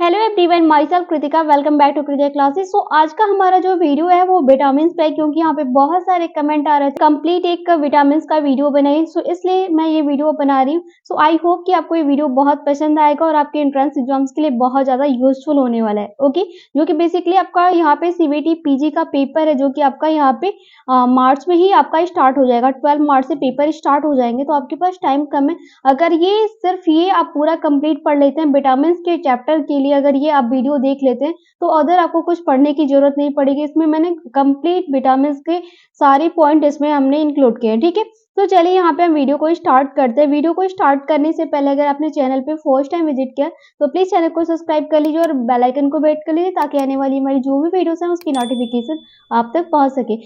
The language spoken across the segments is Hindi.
Hello everyone, my self Kritika. Welcome back to Kritika classes. So आज का हमारा जो वीडियो है वो विटामिन पे है, क्योंकि यहाँ पे बहुत सारे कमेंट आ रहे थे कंप्लीट एक विटामिन का वीडियो बनाई। सो इसलिए मैं ये वीडियो बना रही हूँ। सो आई होप कि आपको ये वीडियो बहुत पसंद आएगा और आपके एंट्रेंस एग्जाम्स के लिए बहुत ज्यादा यूजफुल होने वाला है। ओके, जो कि बेसिकली आपका यहाँ पे सीबीटी पीजी का पेपर है, जो कि आपका यहाँ पे मार्च में ही आपका स्टार्ट हो जाएगा। 12 मार्च से पेपर स्टार्ट हो जाएंगे, तो आपके पास टाइम कम है। अगर ये सिर्फ ये आप पूरा कंप्लीट पढ़ लेते हैं विटामिन के चैप्टर के लिए, अगर ये आप वीडियो देख लेते हैं तो अदर आपको कुछ पढ़ने की जरूरत नहीं पड़ेगी। इसमें मैंने कंप्लीट विटामिन के सारे पॉइंट इसमें हमने इंक्लूड किए हैं। ठीक है, तो चलिए यहाँ पे हम वीडियो को स्टार्ट करते हैं। वीडियो को स्टार्ट करने से पहले अगर आपने चैनल पे फर्स्ट टाइम विजिट किया तो प्लीज चैनल को सब्सक्राइब कर लीजिए और बेल आइकन को हिट कर लीजिए, ताकि आने वाली हमारी जो भी वीडियोस हैं उसकी नोटिफिकेशन आप तक पहुंच सके।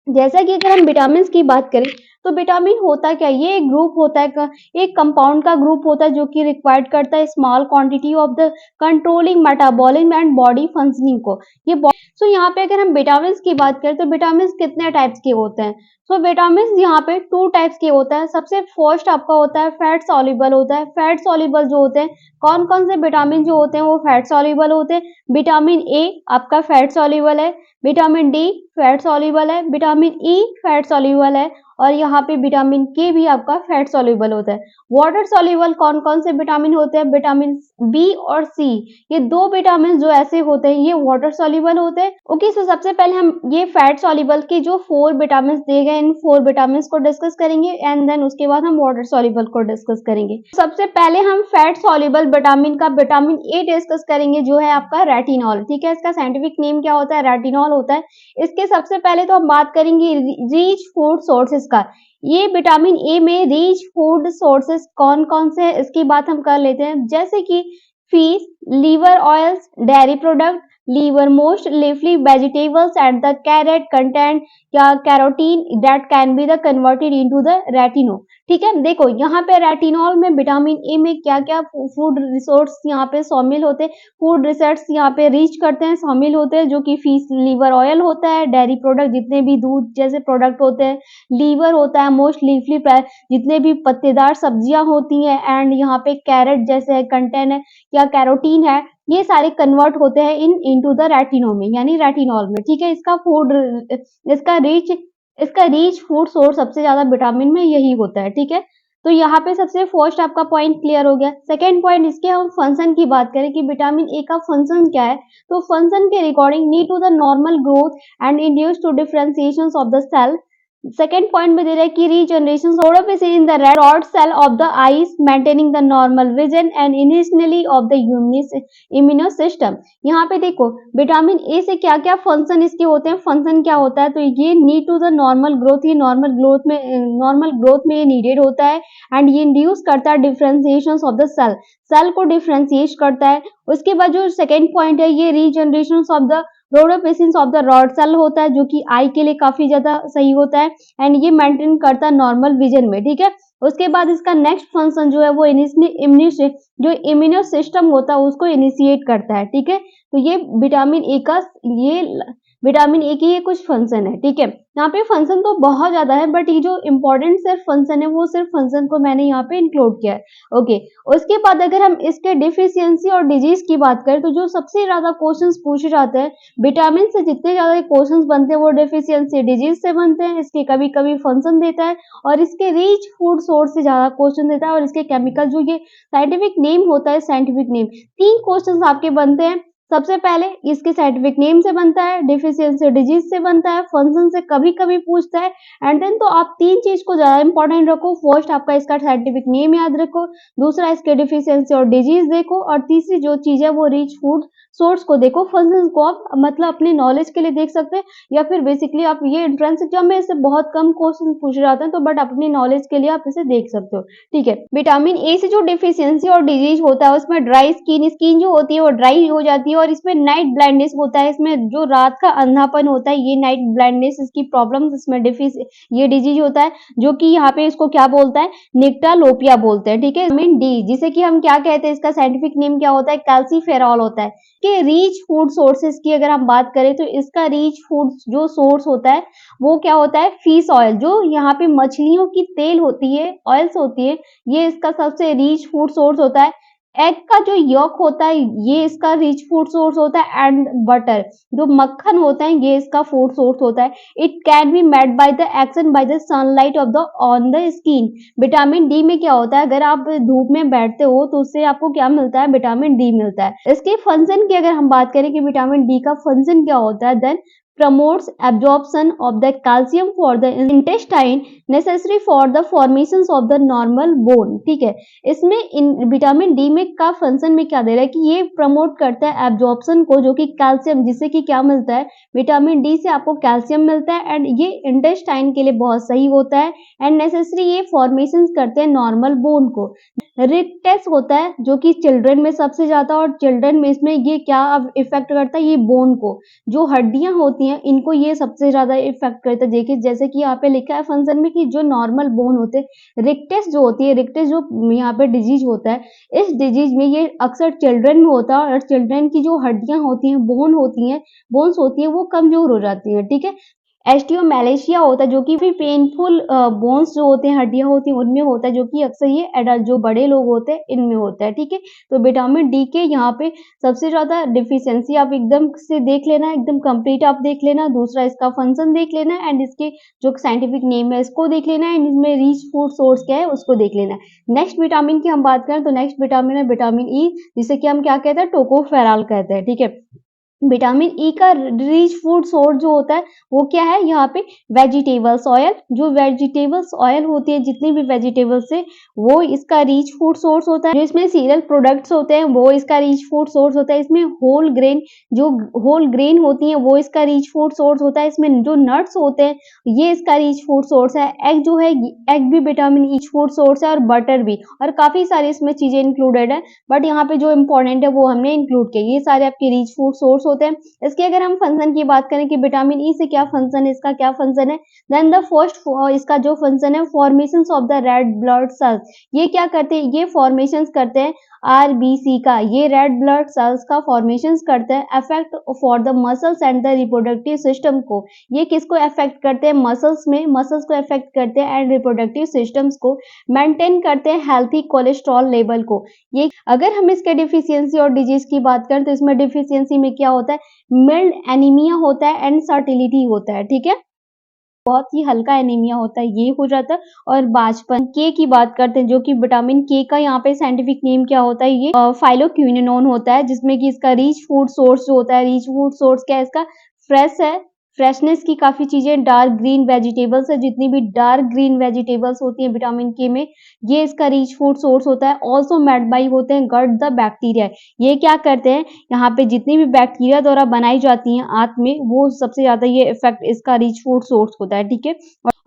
जैसा कि अगर हम विटामिन की बात करें तो विटामिन होता क्या है, ये एक ग्रुप होता है, एक कंपाउंड का ग्रुप होता है जो कि रिक्वायर्ड करता है small quantity of the controlling metabolism and body functioning को। ये सो यहाँ पे अगर हम विटामिन की बात करें तो विटामिन कितने टाइप्स के होते हैं। सो विटामिन यहाँ पे 2 टाइप्स के होता है। सबसे फर्स्ट आपका होता है फैट सॉल्युबल होता है। फैट सॉल्युबल जो होते हैं, कौन कौन से विटामिन जो होते हैं वो फैट सॉल्युबल होते हैं। विटामिन ए आपका फैट सॉल्युबल है, विटामिन डी फैट सॉल्युबल है, विटामिन ई फैट सॉल्युबल है, और यहाँ पे विटामिन के भी आपका फैट सॉल्युबल होता है। वाटर सॉल्युबल कौन कौन से विटामिन होते हैं, विटामिन बी और सी, ये 2 विटामिन जो ऐसे होते हैं ये वाटर सॉल्युबल होते हैं। ओके, सो सबसे पहले हम ये फैट सॉल्युबल के जो 4 विटामिन दिए गए इन 4 विटामिन को डिस्कस करेंगे, एंड देन उसके बाद हम वाटर सॉल्युबल को डिस्कस करेंगे। सबसे पहले हम फैट सॉल्युबल विटामिन का विटामिन ए डिस्कस करेंगे, जो है आपका रेटिनॉल। ठीक है, इसका साइंटिफिक नेम क्या होता है, रेटिनॉल होता है। इसके सबसे पहले तो हम बात करेंगे रिच फूड सोर्सेस का। ये विटामिन ए में रिच फूड सोर्सेस कौन कौन से है इसकी बात हम कर लेते हैं, जैसे कि fish, liver oils, dairy product, liver most leafy vegetables and the carrot content या carotene that can be the converted into the retinol। ठीक है, देखो यहाँ पे रेटिनॉल में विटामिन ए में क्या क्या फूड रिसोर्स यहाँ पे शामिल होते हैं, फूड रिसोर्स यहाँ पे रीच करते हैं, शामिल होते हैं, जो कि फिश लीवर ऑयल होता है, डेयरी प्रोडक्ट जितने भी दूध जैसे प्रोडक्ट होते हैं, लीवर होता है, मोस्ट लीफली जितने भी पत्तेदार सब्जियां होती हैं, एंड यहाँ पे कैरेट जैसे कंटेंट है या कैरोटीन है, ये सारे कन्वर्ट होते हैं इनटू द रेटिनो में, यानी रेटिनॉल में। ठीक है, इसका रीच फूड सोर्स सबसे ज्यादा विटामिन में यही होता है। ठीक है, तो यहाँ पे सबसे फर्स्ट आपका पॉइंट क्लियर हो गया। सेकेंड पॉइंट, इसके हम फंक्शन की बात करें कि विटामिन ए का फंक्शन क्या है, तो फंक्शन के recording need to the normal growth and induce to differentiation of the cell. Second point में दे रहा है कि regeneration fluoropsin in the red rod cell of the eyes, maintaining the normal vision and initially of the immuno system. यहाँ पे देखो विटामिन ए से क्या क्या फंक्शन इसके होते हैं। फंक्शन क्या होता है, तो ये need to the normal growth, ये नॉर्मल ग्रोथ में ये नीडेड होता है, एंड ये इंड्यूस करता है डिफरेंशिएशन ऑफ द सेल को डिफरेंशिएट करता है। उसके बाद जो सेकेंड पॉइंट है, ये regeneration of the fluoropsin of the rod cell होता है, जो कि आई के लिए काफी ज्यादा सही होता है, एंड ये मेंटेन करता है नॉर्मल विजन में। ठीक है, उसके बाद इसका नेक्स्ट फंक्शन जो है वो जो इम्यूनो सिस्टम होता है उसको इनिशिएट करता है। ठीक है, तो ये विटामिन ए की ये कुछ फंक्शन है। ठीक है, यहाँ पे फंक्शन तो बहुत ज्यादा है, बट ये जो इंपॉर्टेंट सिर्फ फंक्शन है वो सिर्फ फंक्शन को मैंने यहाँ पे इंक्लूड किया है। ओके, उसके बाद अगर हम इसके डिफिशियंसी और डिजीज की बात करें तो जो सबसे ज्यादा क्वेश्चंस पूछे जाते हैं विटामिन से, जितने ज्यादा क्वेश्चंस बनते हैं वो डिफिशियंसी डिजीज से बनते हैं। इसके कभी कभी फंक्शन देता है और इसके रिच फूड सोर्स से ज्यादा क्वेश्चन देता है, और इसके केमिकल जो ये साइंटिफिक नेम होता है, साइंटिफिक नेम 3 क्वेश्चन आपके बनते हैं। सबसे पहले इसके साइंटिफिक नेम से बनता है, डिफिशियंसी डिजीज से बनता है, फंक्शन से कभी कभी पूछता है, एंड देन तो आप 3 चीज को ज्यादा इंपॉर्टेंट रखो। फर्स्ट आपका इसका साइंटिफिक नेम याद रखो, दूसरा इसके डिफिशियंसी और डिजीज देखो, और तीसरी जो चीज है वो रिच फूड सोर्स को देखो। फंक्शन को आप मतलब अपने नॉलेज के लिए देख सकते हैं, या फिर बेसिकली आप ये एंट्रेंस एग्जाम में इससे बहुत कम क्वेश्चन पूछे जाते हैं, तो बट अपनी नॉलेज के लिए आप इसे देख सकते हो। ठीक है, विटामिन ए से जो डिफिशियंसी और डिजीज होता है उसमें ड्राई स्किन जो होती है वो ड्राई हो जाती है, और इसमें नाइट ब्लाइंडनेस होता है, इसमें जो रात का अंधापन होता है, ये नाइट ब्लाइंडनेस इसकी प्रॉब्लम, इसमें ये डिजीज होता है, जो कि यहाँ पे इसको क्या बोलता है, निक्टालोपिया बोलते हैं। ठीक है, विटामिन डी जिसे कि हम क्या कहते हैं, इसका साइंटिफिक नेम क्या होता है, कैल्सीफेरॉल होता है। कि रिच फूड सोर्सेस की अगर हम बात करें तो इसका रिच फूड जो सोर्स होता है वो क्या होता है, फिश ऑयल, जो यहाँ पे मछलियों की तेल होती है, ऑयल्स होती है, ये इसका सबसे रिच फूड सोर्स होता है। एग का जो यolk होता है ये इसका रिच फूड सोर्स होता है एंड बटर जो मक्खन होता है ये इसका फूड सोर्स होता है। It can be made by the action by the sunlight of the on the skin. Vitamin D में क्या होता है, अगर आप धूप में बैठते हो तो उससे आपको क्या मिलता है, विटामिन डी मिलता है। इसके फंक्शन की अगर हम बात करें कि विटामिन डी का फंक्शन क्या होता है, then promotes absorption of the calcium for the intestine necessary for the formations of the normal bone। ठीक है, इसमें विटामिन डी में का फंक्शन में क्या दे रहा है कि ये प्रमोट करता है एब्जॉर्प्शन को, जो कि कैल्शियम, जिससे कि क्या मिलता है, विटामिन डी से आपको कैल्शियम मिलता है एंड ये इंटेस्टाइन के लिए बहुत सही होता है एंड नेसेसरी ये फॉर्मेशन करते हैं नॉर्मल बोन को। रिकटेस होता है जो कि चिल्ड्रन में सबसे ज्यादा, और चिल्ड्रन में इसमें ये क्या इफेक्ट करता है, ये बोन को, जो हड्डियां होती हैं इनको ये सबसे ज्यादा इफेक्ट करता है। देखिए जैसे कि यहाँ पे लिखा है फंक्शन में कि जो नॉर्मल बोन होते हैं, रिकटेस जो होती है, रिकटेस जो यहाँ पे डिजीज होता है, इस डिजीज में ये अक्सर चिल्ड्रन में होता है और चिल्ड्रन की जो हड्डियां होती हैं, बोन्स होती है वो कमजोर हो जाती है। ठीक है, एस्टियोमैलेशिया होता है जो कि फिर पेनफुल बोन्स जो होते हैं, हड्डियां होती हैं उनमें होता है, जो कि अक्सर ये एडल्ट जो बड़े लोग होते हैं इनमें होता है। ठीक है, तो विटामिन डी के यहाँ पे सबसे ज्यादा डिफिशियंसी आप एकदम से देख लेना, एकदम कंप्लीट आप देख लेना। दूसरा इसका फंक्शन देख लेना एंड इसके जो साइंटिफिक नेम है इसको देख लेना एंड इसमें रिच फूड सोर्स क्या है उसको देख लेना। नेक्स्ट विटामिन की हम बात करें तो नेक्स्ट विटामिन है विटामिन ई, जिसे कि हम क्या कहते हैं, टोकोफेरॉल कहते हैं। ठीक है, विटामिन ई का रिच फूड सोर्स जो होता है वो क्या है, यहाँ पे वेजिटेबल्स ऑयल, जो वेजिटेबल्स ऑयल होती है जितनी भी वेजिटेबल्स है वो इसका रिच फूड सोर्स होता है। जो इसमें सीरियल प्रोडक्ट्स होते हैं वो इसका रिच फूड सोर्स होता है। इसमें होल ग्रेन, जो होल ग्रेन होती है वो इसका रिच फूड सोर्स होता है। इसमें जो नट्स होते हैं ये इसका रिच फूड सोर्स है। एग जो है, एग भी विटामिन ई फूड सोर्स है और बटर भी, और काफी सारी इसमें चीजें इंक्लूडेड है, बट यहाँ पे जो इंपॉर्टेंट है वो हमने इंक्लूड किया। ये सारे आपके रिच फूड सोर्स होते हैं। इसके अगर हम फंक्शन की बात करें कि विटामिन ई से क्या फंक्शन है, इसका क्या फंक्शन है, देन द फर्स्ट इसका जो फंक्शन है, formation of the red blood cells. ये क्या करते हैं, ये फॉर्मेशन करते हैं आरबीसी का, ये रेड ब्लड सेल्स का फॉर्मेशन करते हैं। Affect for the muscles and the reproductive system को, ये किसको अफेक्ट करते हैं, मसल्स में, मसल्स को अफेक्ट करते हैं एंड रिप्रोडक्टिव सिस्टम्स को मेंटेन करते हैं, हेल्थी कोलेस्ट्रॉल लेवल को। ये अगर हम इसके डिफिशियंसी और डिजीज की बात करें तो इसमें डिफिशियंसी में क्या होता है, मिल्ड एनीमिया होता है एंड सर्टिलिटी होता है। ठीक है, बहुत ही हल्का एनीमिया होता है, ये हो जाता है। और बाजपन के की बात करते हैं, जो कि विटामिन के का यहाँ पे साइंटिफिक नेम क्या होता है, ये फाइलोक्विनोन होता है, जिसमें कि इसका रिच फूड सोर्स जो होता है, रिच फूड सोर्स क्या है इसका, फ्रेश है, फ्रेशनेस की काफी चीजें, डार्क ग्रीन वेजिटेबल्स है, जितनी भी डार्क ग्रीन वेजिटेबल्स होती हैं विटामिन के में, ये इसका रिच फूड सोर्स होता है। ऑल्सो मेड बाई होते हैं गट द बैक्टीरिया, ये क्या करते हैं, यहाँ पे जितनी भी बैक्टीरिया द्वारा बनाई जाती हैं आंत में, वो सबसे ज्यादा ये इफेक्ट इसका रिच फूड सोर्स होता है। ठीक है,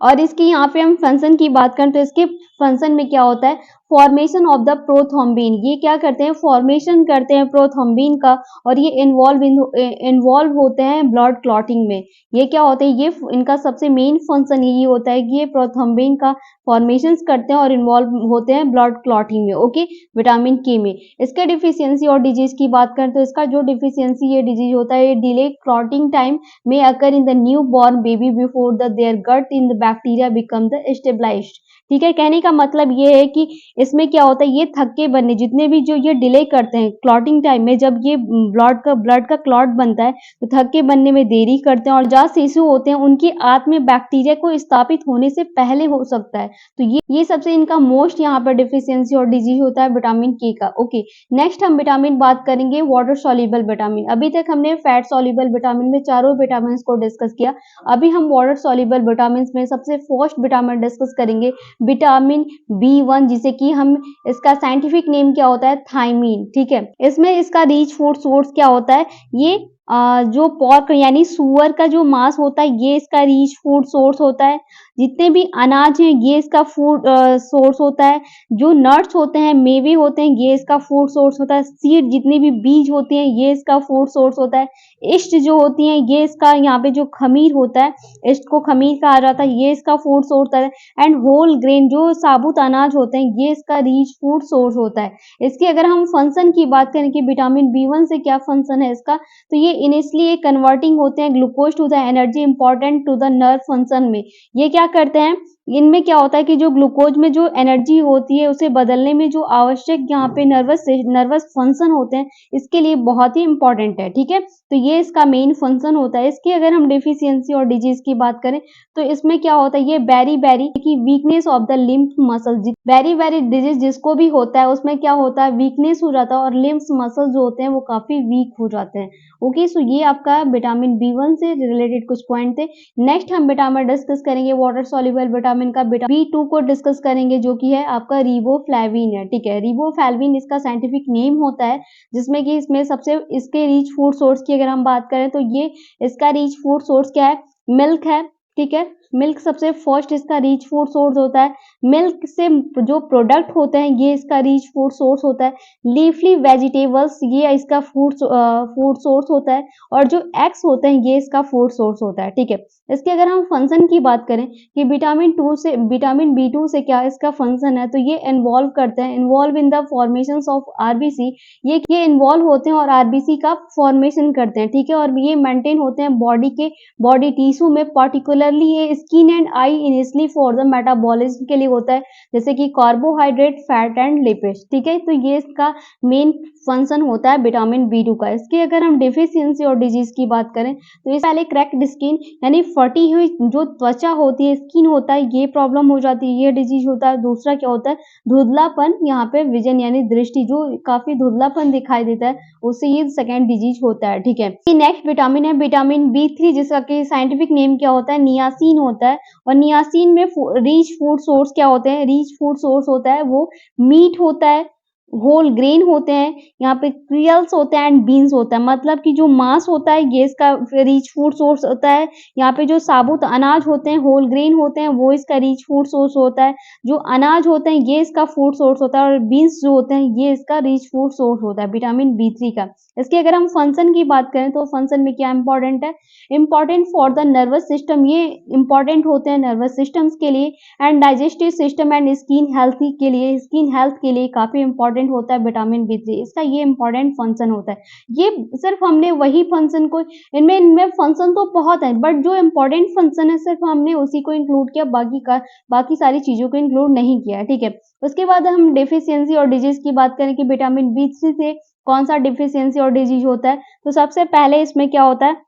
और इसकी यहाँ पे हम फंक्शन की बात करें तो इसके फंक्शन में क्या होता है, फॉर्मेशन ऑफ द प्रोथ्रोम्बिन, ये क्या करते हैं, फॉर्मेशन करते हैं प्रोथ्रोम्बिन का, और ये इन्वॉल्व होते हैं ब्लड क्लॉटिंग में। ये क्या होते हैं, ये इनका सबसे मेन फंक्शन यही होता है कि ये प्रोथ्रोम्बिन का फॉर्मेशन करते हैं और इन्वॉल्व होते हैं ब्लड क्लॉटिंग में। ओके, विटामिन के में। इसके डिफिशियंसी और डिजीज की बात करें तो इसका जो डिफिशियंसी ये डिजीज होता है, ये डिले क्लॉटिंग टाइम में occur in the new born baby before the their gut in the bacteria become the stabilised. ठीक है, कहने का मतलब ये है कि इसमें क्या होता है, ये थक्के बनने, जितने भी जो ये डिले करते हैं क्लॉटिंग टाइम में, जब ये ब्लड का क्लॉट बनता है तो थक्के बनने में देरी करते हैं, और जहाँ शिशु होते हैं उनकी आंत में बैक्टीरिया को स्थापित होने से पहले हो सकता है। तो ये सबसे इनका मोस्ट यहाँ पर डिफिशियंसी और डिजीज होता है विटामिन के का। ओके, नेक्स्ट हम विटामिन बात करेंगे वाटर सॉल्युबल विटामिन। अभी तक हमने फैट सॉल्युबल विटामिन में चारों विटामिन को डिस्कस किया, अभी हम वाटर सॉल्युबल विटामिन में सबसे फर्स्ट विटामिन डिस्कस करेंगे, विटामिन बी1, जिसे कि हम इसका साइंटिफिक नेम क्या होता है, थायमीन। ठीक है, इसमें इसका रिच फूड सोर्स क्या होता है, ये जो पॉर्क यानी सुअर का जो मांस होता है ये इसका रिच फूड सोर्स होता है। जितने भी अनाज हैं ये इसका फूड सोर्स होता है। जो नट्स होते हैं, मेवे होते हैं, ये इसका फूड सोर्स होता है। सीड, जितनी भी बीज होती हैं, ये इसका फूड सोर्स होता है। ईस्ट जो होती हैं, ये इसका, यहाँ पे जो खमीर होता है, ईस्ट को खमीर कहा जाता है, ये इसका फूड सोर्स होता है। एंड होल ग्रेन, जो साबुत अनाज होते हैं, ये इसका रिच फूड सोर्स होता है। इसकी अगर हम फंक्शन की बात करें कि विटामिन बी1 से क्या फंक्शन है इसका, तो ये इनिशियली कन्वर्टिंग होते हैं glucose to the energy important to the nerve function में। ये क्या करते हैं, इनमें क्या होता है कि जो ग्लूकोज में जो एनर्जी होती है उसे बदलने में जो आवश्यक यहाँ पे नर्वस फंक्शन होते हैं, इसके लिए बहुत ही इंपॉर्टेंट है, ठीक है। तो ये इसका मेन फंक्शन होता है। इसकी अगर हम डेफिशिएंसी और डिजीज की बात करें तो इसमें क्या होता है, ये बेरी बेरी की weakness of the lymph muscle, beriberi disease जिसको भी होता है उसमें क्या होता है, वीकनेस हो जाता है और लिम्फ मसल जो होते हैं वो काफी वीक हो जाते हैं। ओके, सो ये आपका विटामिन B1 से रिलेटेड कुछ पॉइंट थे। नेक्स्ट हम विटामिन डिस्कस करेंगे वाटर सॉल्युबल विटामिन का B2 को डिस्कस करेंगे, जो कि है आपका रिबोफ्लेविन है, ठीक है। रिबोफ्लेविन इसका साइंटिफिक नेम होता है, जिसमें कि इसमें सबसे इसके रिच फूड सोर्स की अगर हम बात करें तो ये इसका रिच फूड सोर्स क्या है, मिल्क है, ठीक है। मिल्क सबसे फर्स्ट इसका रिच फूड सोर्स होता है। मिल्क से जो प्रोडक्ट होते हैं ये इसका रिच फूड सोर्स होता है। लीफली वेजिटेबल्स ये इसका फूड सोर्स होता है, और जो एग्स होते हैं ये इसका फूड सोर्स होता है, ठीक है। इसके अगर हम फंक्शन की बात करें कि विटामिन B2 से क्या इसका फंक्शन है, तो ये इन्वॉल्व करते हैं, involve in the formation of RBC, ये इन्वॉल्व होते हैं और आरबीसी का फॉर्मेशन करते हैं, ठीक है। और ये मेंटेन होते हैं बॉडी टिश्यू में, पर्टिकुलरली ये skin and I initially for the metabolism के लिए होता है, जैसे कि कार्बोहाइड्रेट, फैट एंड लिपिड्स, ठीक है। तो ये इसका मेन फंक्शन होता है विटामिन B2 का। इसके अगर हम डेफिशिएंसी और डिजीज की बात करें तो इस पहले क्रैक्ड स्किन यानी फटी हुई जो त्वचा होती है, स्किन होता है, ये प्रॉब्लम हो जाती है, ये डिजीज होता है। दूसरा क्या होता है, धुंधलापन, यहाँ पे विजन यानी दृष्टि, जो काफी धुंधलापन दिखाई देता है, उससे ये सेकेंड डिजीज होता है, ठीक है। नेक्स्ट विटामिन है विटामिन B3, जिसका कि साइंटिफिक नेम क्या होता है, नियासिन होता है। और नियासिन में रिच फूड सोर्स क्या होते हैं, रिच फूड सोर्स होता है वो मीट होता है, होल ग्रेन होते हैं, यहाँ पे क्रियल्स होते हैं एंड बीन्स होता है। मतलब कि जो मांस होता है ये इसका रिच फूड सोर्स होता है। यहाँ पे जो साबुत अनाज होते हैं, होल ग्रेन होते हैं, वो इसका रिच फूड सोर्स होता है। जो अनाज होते हैं ये इसका फूड सोर्स होता है, और बीन्स जो होते हैं ये इसका रिच फूड सोर्स होता है विटामिन B3 का। इसके अगर हम फंक्शन की बात करें तो फंक्शन में क्या इंपॉर्टेंट है, important for the nervous system, ये इंपॉर्टेंट होते हैं नर्वस सिस्टम्स के लिए, and digestive system and skin health के लिए काफी इंपॉर्टेंट होता है विटामिन B3। इसका ये इंपॉर्टेंट फंक्शन होता है। ये सिर्फ हमने वही फंक्शन को, इनमें फंक्शन तो बहुत है, बट जो इंपॉर्टेंट फंक्शन है सिर्फ हमने उसी को इंक्लूड किया, बाकी सारी चीजों को इंक्लूड नहीं किया, ठीक है। उसके बाद हम डेफिशिएंसी और डिजीज की बात करें कि विटामिन B3 से कौन सा डिफिशियंसी और डिजीज होता है, तो सबसे पहले इसमें क्या होता है,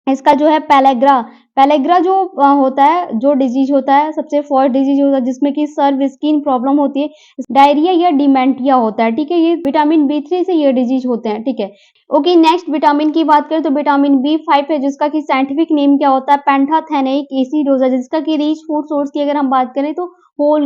इसका जो है पेलेग्रा जो होता है, जो डिजीज होता है, सबसे फर्स्ट डिजीज होता है जिसमें कि सर्व स्किन प्रॉब्लम होती है, डायरिया या डिमेंटिया होता है, ठीक है। ये विटामिन B3 से ये डिजीज होते हैं, ठीक है। ओके, नेक्स्ट विटामिन की बात करें तो विटामिन B5 है, जिसका कि साइंटिफिक नेम क्या होता है, पेंटाथेनिक एसिड होता है, जिसका कि रिच फूड सोर्स की अगर हम बात करें तो होल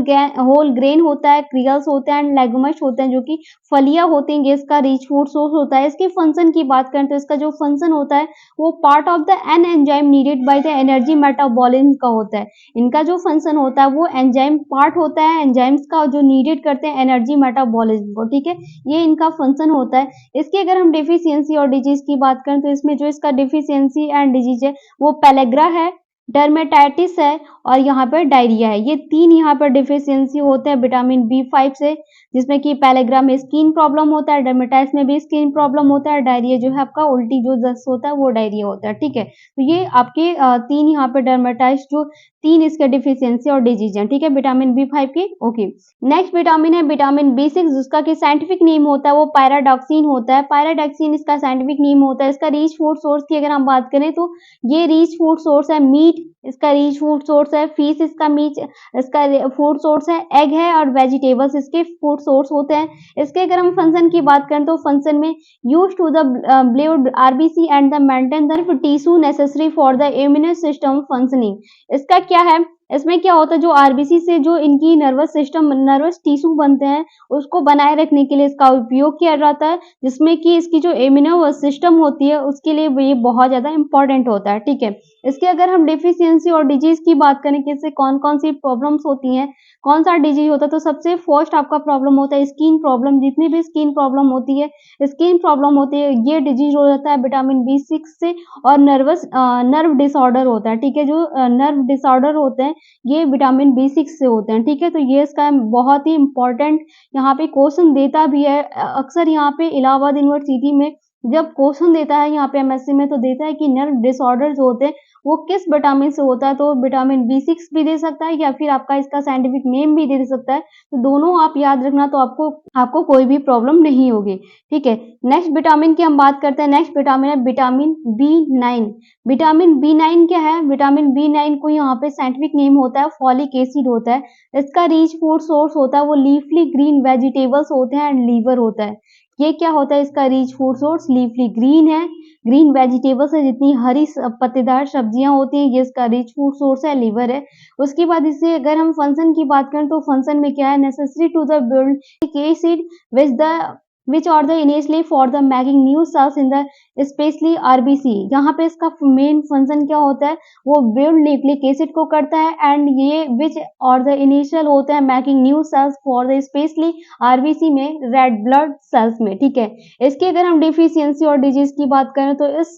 ग्रेन होता है, क्रियल्स होते हैं एंड लेगुमस होते हैं, जो कि फलियां होती हैं, इसका रिच फूड सोर्स होता है। इसके फंक्शन की बात करें तो इसका जो फंक्शन होता है वो part of the an enzyme needed by the energy metabolism का होता है। इनका जो फंक्शन होता है वो एंजाइम पार्ट होता है, एंजाइम्स का जो नीडेड करते हैं एनर्जी मेटाबॉलिज्म को, ठीक है। ये इनका फंक्शन होता है। इसकी अगर हम डेफिशिएंसी और डिजीज की बात करें तो इसमें जो इसका डेफिशिएंसी एंड डिजीज है वो पेलेग्रा है, डर्मेटाइटिस है और यहाँ पर डायरिया है। ये तीन यहाँ पर डिफिशियंसी होते हैं विटामिन B5 से, जिसमें कि पेलेग्रा में स्किन प्रॉब्लम होता है, डर्मेटाइटिस में भी स्किन प्रॉब्लम होता है, डायरिया जो है आपका उल्टी जो दस्त होता है वो डायरिया होता है, ठीक है। तो ये आपके तीन यहाँ पे डर्मेटाइटिस जो तीन इसके डिफिशियंसी और डिजीज हैं, ठीक है, विटामिन B5 की। ओके, नेक्स्ट विटामिन है विटामिन B6, जिसका कि साइंटिफिक नेम होता है वो पायराडॉक्सिन होता है। पायराडॉक्सिन इसका साइंटिफिक नेम होता है। इसका रिच फूड सोर्स की अगर हम बात करें तो ये रिच फूड सोर्स है मीट, इसका रिच फूड सोर्स है फिश, इसका फूड सोर्स है एग है, और वेजिटेबल्स इसके फूड सोर्स होते हैं। इसके अगर हम फंक्शन की बात करें तो फंक्शन में use to the blood RBC and the maintain the tissue necessary for the immune system functioning. इसका क्या है, इसमें क्या होता है, जो आरबीसी से जो इनकी नर्वस टिश्यू बनते हैं उसको बनाए रखने के लिए इसका उपयोग किया जाता है, जिसमें कि इसकी जो इम्यूनो सिस्टम होती है उसके लिए ये बहुत ज्यादा इंपॉर्टेंट होता है, ठीक है। इसके अगर हम डेफिशिएंसी और डिजीज की बात करें कि इससे कौन कौन सी प्रॉब्लम्स होती हैं, कौन सा डिजीज होता है, तो सबसे फर्स्ट आपका प्रॉब्लम होता है स्किन प्रॉब्लम। जितनी भी स्किन प्रॉब्लम होती है, ये डिजीज हो जाता है विटामिन B6 से। और नर्व डिसऑर्डर होता है, ठीक है, जो नर्व डिसऑर्डर होते हैं ये विटामिन B6 से होते हैं, ठीक है। तो ये इसका बहुत ही इंपॉर्टेंट यहाँ पे क्वेश्चन देता भी है, अक्सर यहाँ पे इलाहाबाद यूनिवर्सिटी में जब क्वेश्चन देता है यहाँ पे एमएससी में तो देता है कि नर्व डिसऑर्डर जो होते हैं वो किस विटामिन से होता है, तो विटामिन B6 भी दे सकता है या फिर आपका इसका साइंटिफिक नेम भी दे सकता है। तो दोनों आप याद रखना, तो आपको कोई भी प्रॉब्लम नहीं होगी। ठीक है, नेक्स्ट विटामिन की हम बात करते हैं। नेक्स्ट विटामिन है विटामिन B9। विटामिन B9 क्या है? विटामिन B9 को यहाँ पे साइंटिफिक नेम होता है फॉलिक एसिड होता है। इसका रिच फूड सोर्स होता है वो लीफली ग्रीन वेजिटेबल्स होते हैं एंड लीवर होता है। ये क्या होता है? इसका रिच फूड सोर्स लीफली ग्रीन है, ग्रीन वेजिटेबल्स है, जितनी हरी पत्तेदार सब्जियां होती हैं ये इसका रिच फूड सोर्स है, लीवर है। उसके बाद इससे अगर हम फंक्शन की बात करें तो फंक्शन में क्या है? Necessary to the build acid which are the initially for the making new cells in the specially RBC. यहाँ पे इसका मेन फंक्शन क्या होता है? वो बिल्ड न्यूक्लिक एसिड को करता है एंड ये विच और द इनिशियल होते हैं making new sales for the specially RBC में रेड ब्लड सेल्स में। ठीक है, इसकी अगर हम डिफिशियंसी और डिजीज की बात करें तो इस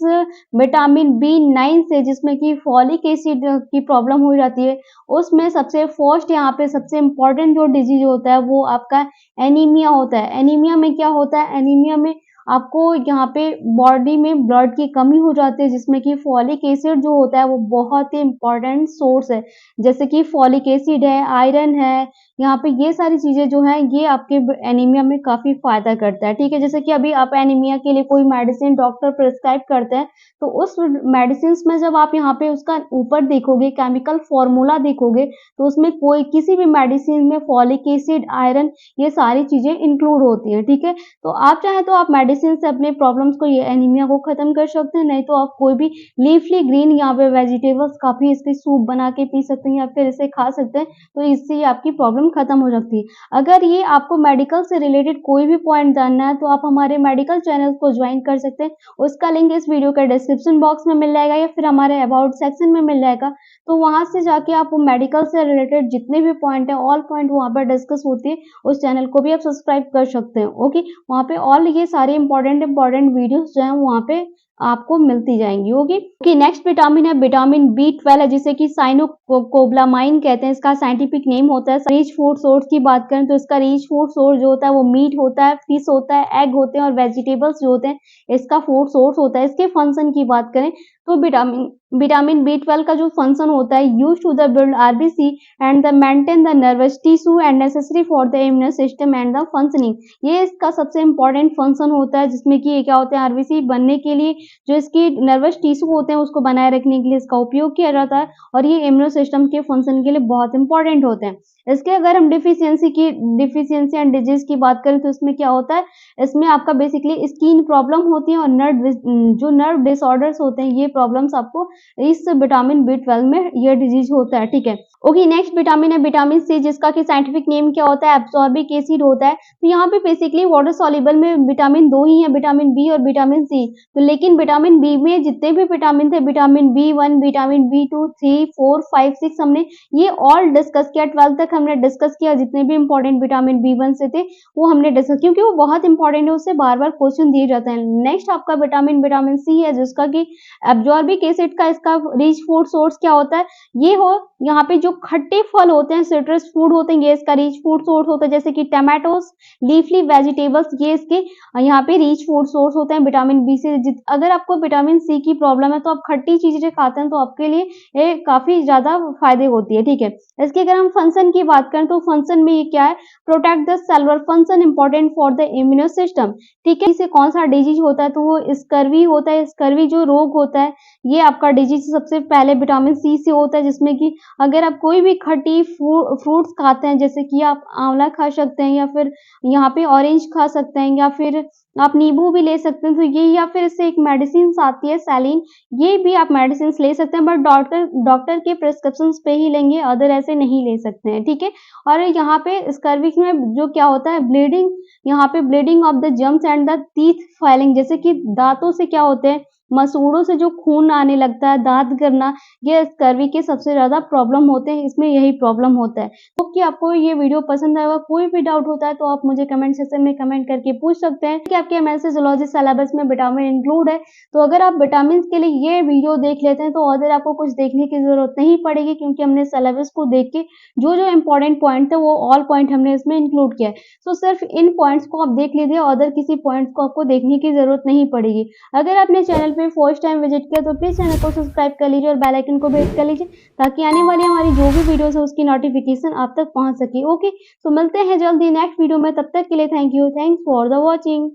विटामिन B9 से जिसमें कि फॉलिक एसिड की प्रॉब्लम हो जाती है उसमें सबसे फर्स्ट यहाँ पे सबसे इम्पोर्टेंट जो डिजीज होता है वो आपका एनीमिया होता है। एनीमिया में क्या होता है? एनीमिया में आपको यहाँ पे बॉडी में ब्लड की कमी हो जाती है जिसमें कि फॉलिक एसिड जो होता है वो बहुत ही इम्पोर्टेंट सोर्स है। जैसे कि फॉलिक एसिड है, आयरन है, यहाँ पे ये सारी चीजें जो है ये आपके एनीमिया में काफी फायदा करता है। ठीक है, जैसे कि अभी आप एनीमिया के लिए कोई मेडिसिन डॉक्टर प्रिस्क्राइब करते हैं तो उस मेडिसिन में जब आप यहाँ पे उसका ऊपर देखोगे केमिकल फॉर्मूला देखोगे तो उसमें कोई किसी भी मेडिसिन में फॉलिक एसिड, आयरन ये सारी चीजें इंक्लूड होती हैं। ठीक है, तो आप चाहे तो आप मेडिसिन से अपने प्रॉब्लम्स को, ये एनीमिया को खत्म कर सकते हैं, नहीं तो आप कोई भी लीफली ग्रीन यहाँ पे वेजिटेबल्स काफी इसके सूप बना के पी सकते हैं या फिर इसे खा सकते हैं, तो इससे आपकी प्रॉब्लम खत्म हो सकती है। अगर ये आपको मेडिकल से रिलेटेड कोई भी पॉइंट जानना है तो आप हमारे मेडिकल चैनल को ज्वाइन कर सकते हैं। उसका लिंक इस वीडियो के डिस्क्रिप्शन बॉक्स में मिल जाएगा या फिर हमारे अबाउट सेक्शन में मिल जाएगा। तो वहां से जाके आप मेडिकल से रिलेटेड जितने भी पॉइंट है ऑल पॉइंट वहां पर डिस्कस होती है, उस चैनल को भी आप सब्सक्राइब कर सकते हैं। ओके, वहाँ पे ऑल ये सारे इंपॉर्टेंट वीडियोस जो हैं वहाँ पे आपको मिलती जाएंगी। ओके, नेक्स्ट विटामिन है विटामिन B12 है जिसे कि साइनोकोबालामाइन कहते हैं, इसका साइंटिफिक नेम होता है। रिच फूड सोर्स की बात करें तो इसका रिच फूड सोर्स जो होता है वो मीट होता है, फिश होता है, एग होते हैं और वेजिटेबल्स जो होते हैं इसका फूड सोर्स होता है। इसके फंक्शन की बात करें तो विटामिन B12 का जो फंक्शन होता है use to the build RBC and the maintain the nervous tissue and necessary for the immune system and the functioning. ये इसका सबसे इंपॉर्टेंट फंक्शन होता है जिसमें कि ये क्या होता है? आरबीसी बनने के लिए जो इसकी नर्वस टिश्यू होते हैं उसको बनाए रखने के लिए इसका उपयोग किया जाता है और ये इम्यून सिस्टम के फंक्शन के लिए बहुत इंपॉर्टेंट होते हैं। इसके अगर हम डिफिशियंसी एंड डिजीज की बात करें तो इसमें क्या होता है? इसमें आपका बेसिकली स्किन प्रॉब्लम होती है और नर्व डिसऑर्डर्स होते हैं, ये प्रॉब्लम्स आपको इस विटामिन B12 में ये डिजीज होता है। ठीक है, ओके, नेक्स्ट विटामिन है विटामिन C जिसका कि साइंटिफिक नेम क्या होता है? एब्सॉर्बिक एसिड होता है। तो यहाँ पे बेसिकली वाटर सॉल्युबल में विटामिन दो ही है, विटामिन B और विटामिन C। तो लेकिन विटामिन B में जितने भी विटामिन थे, विटामिन B1, विटामिन B2, 3, 4, 5, 6 हमने ये ऑल डिस्कस किया। 12 तक हमने डिस्कस किया, जितने भी इंपॉर्टेंट विटामिन B1 से थे वो हमने डिस्कस, क्योंकि वो बहुत इंपॉर्टेंट है, उससे बार बार क्वेश्चन दिए जाते हैं। नेक्स्ट आपका विटामिन C है जिसका कि एब्जॉर्बिक एसिड का इसका रिच फूड सोर्स क्या होता है? ये हो यहाँ पे जो खट्टे फल होते हैं, सिट्रस फूड होते हैं, ये इसका रिच फूड सोर्स होता है, जैसे कि टमाटोस, लीफली वेजिटेबल्स, ये इसके यहाँ पे रिच फूड सोर्स होते हैं विटामिन B से। अगर आपको विटामिन C की प्रॉब्लम है तो आप खट्टी चीजें खाते हैं तो आपके लिए ये काफी ज्यादा फायदे होती है। ठीक है, इसके अगर हम फंक्शन की बात करें तो फंक्शन में ये क्या है? Protect the cellular function important for the immune system. ठीक है, इसे कौन सा डिजीज होता है? तो वो स्कर्वी होता है। स्कर्वी जो रोग होता है ये आपका डिजीज सबसे पहले विटामिन C से होता है, जिसमें कि अगर आप कोई भी खट्टी फ्रूट्स खाते हैं, जैसे कि आप आंवला खा सकते हैं या फिर यहाँ पे ऑरेंज खा सकते हैं या फिर आप नींबू भी ले सकते हैं, तो ये या फिर इससे एक मेडिसिन आती है सैलिन, ये भी आप मेडिसिन ले सकते हैं, बट डॉक्टर के प्रिस्क्रिप्शन पे ही लेंगे, अदर ऐसे नहीं ले सकते हैं। ठीक है, और यहाँ पे स्कर्वी में जो क्या होता है? ब्लीडिंग, यहाँ पे bleeding of the germs and the teeth filing, जैसे कि दांतों से क्या होते हैं? मसूड़ों से जो खून आने लगता है, दाँत गिरना, ये स्कर्वी के सबसे ज़्यादा प्रॉब्लम होते हैं, इसमें यही प्रॉब्लम होता है। होप कि आपको ये वीडियो पसंद आएगा। कोई भी डाउट होता है तो आप मुझे कमेंट सेक्शन में कमेंट करके पूछ सकते हैं कि आपके एमएससी जूलॉजी सिलेबस में विटामिन इंक्लूड है। तो अगर आप विटामिन के लिए ये वीडियो देख लेते हैं तो और आपको कुछ देखने की ज़रूरत नहीं पड़ेगी, क्योंकि हमने सिलेबस को देख के जो इम्पोर्टेंट पॉइंट थे वो ऑल पॉइंट हमने इसमें इंक्लूड किया है। तो सिर्फ इन पॉइंट्स को आप देख लीजिए, अदर किसी पॉइंट्स को आपको देखने की ज़रूरत नहीं पड़ेगी। अगर आपने चैनल पे फर्स्ट टाइम विजिट किया तो प्लीज़ चैनल को सब्सक्राइब कर लीजिए और बेल आइकन को भी हिट कर लीजिए, ताकि आने वाली हमारी जो भी वीडियोज़ है उसकी नोटिफिकेशन आप तक पहुँच सके। ओके, तो मिलते हैं जल्दी नेक्स्ट वीडियो में, तब तक के लिए thank you, thanks for the watching.